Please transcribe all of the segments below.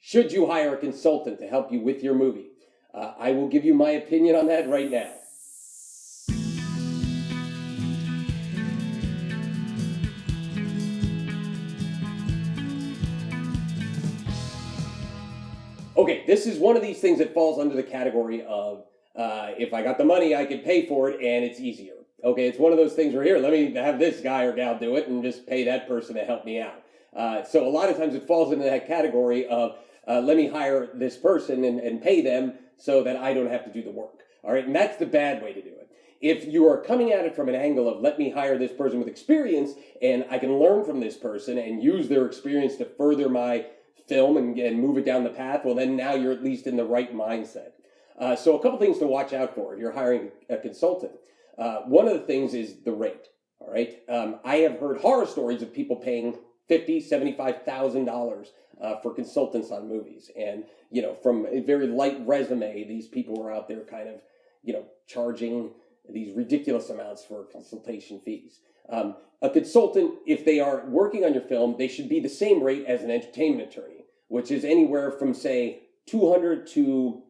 Should you hire a consultant to help you with your movie? I will give you my opinion on that right now. Okay, this is one of these things that falls under the category of if I got the money, I could pay for it and it's easier. Okay, it's one of those things where here, let me have this guy or gal do it and just pay that person to help me out. So a lot of times it falls into that category of let me hire this person and pay them so that I don't have to do the work. All right, and that's the bad way to do it. If you are coming at it from an angle of let me hire this person with experience and I can learn from this person and use their experience to further my film and move it down the path, well then now you're at least in the right mindset. So a couple things to watch out for if you're hiring a consultant. One of the things is the rate, all right? I have heard horror stories of people paying $50,000, $75,000 for consultants on movies. And, you know, from a very light resume, these people were out there kind of, you know, charging these ridiculous amounts for consultation fees. A consultant, if they are working on your film, they should be the same rate as an entertainment attorney, which is anywhere from, say, $200 to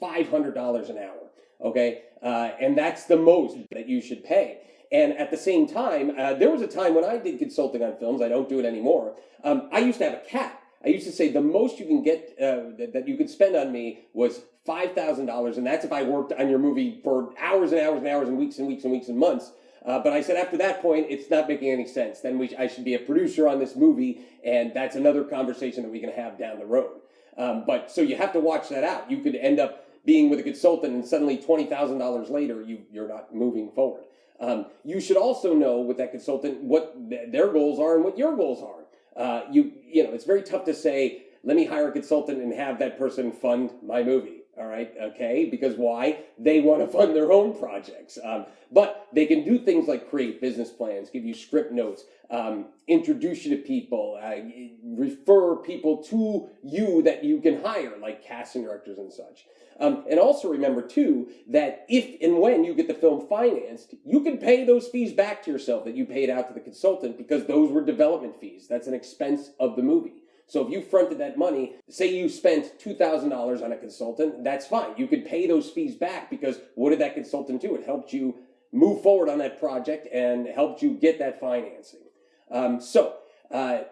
$500 an hour, okay? And that's the most that you should pay. And at the same time, there was a time when I did consulting on films, I don't do it anymore, I used to have a cap. I used to say the most you can get, that you could spend on me was $5,000, and that's if I worked on your movie for hours and hours and hours and weeks and weeks and weeks and months. But I said after that point, it's not making any sense. Then I should be a producer on this movie, and that's another conversation that we can have down the road. But so you have to watch that out. You could end up being with a consultant, and suddenly $20,000 later, you're not moving forward. You should also know with that consultant what their goals are and what your goals are. You know, it's very tough to say, let me hire a consultant and have that person fund my movie. All right, okay, because why? They want to fund their own projects. But they can do things like create business plans, give you script notes, introduce you to people, refer people to you that you can hire, like casting directors and such. And also remember, too, that if and when you get the film financed, you can pay those fees back to yourself that you paid out to the consultant because those were development fees. That's an expense of the movie. So if you fronted that money, say you spent $2,000 on a consultant, that's fine. You could pay those fees back because what did that consultant do? It helped you move forward on that project and helped you get that financing. The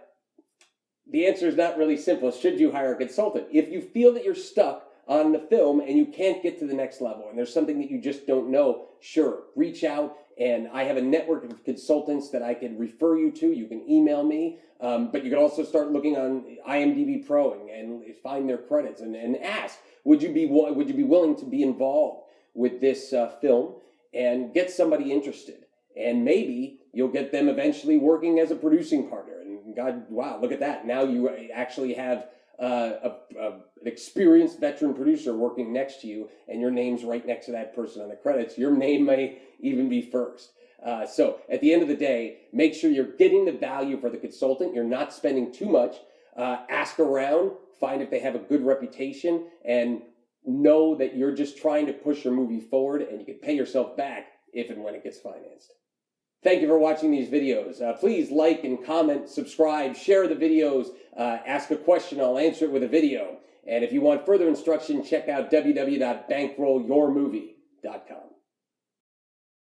answer is not really simple. Should you hire a consultant? If you feel that you're stuck on the film and you can't get to the next level and there's something that you just don't know, sure, reach out. And I have a network of consultants that I can refer you to. You can email me, but you can also start looking on IMDb Pro and find their credits and ask, would you be willing to be involved with this film and get somebody interested? And maybe you'll get them eventually working as a producing partner. And God, wow, look at that. Now you actually have an experienced veteran producer working next to you, and your name's right next to that person on the credits. Your name may even be first. So at the end of the day, make sure you're getting the value for the consultant. You're not spending too much. Ask around, find if they have a good reputation, and know that you're just trying to push your movie forward, and you can pay yourself back if and when it gets financed. Thank you for watching these videos. Please like and comment, subscribe, share the videos, ask a question, I'll answer it with a video. And if you want further instruction, check out www.bankrollyourmovie.com.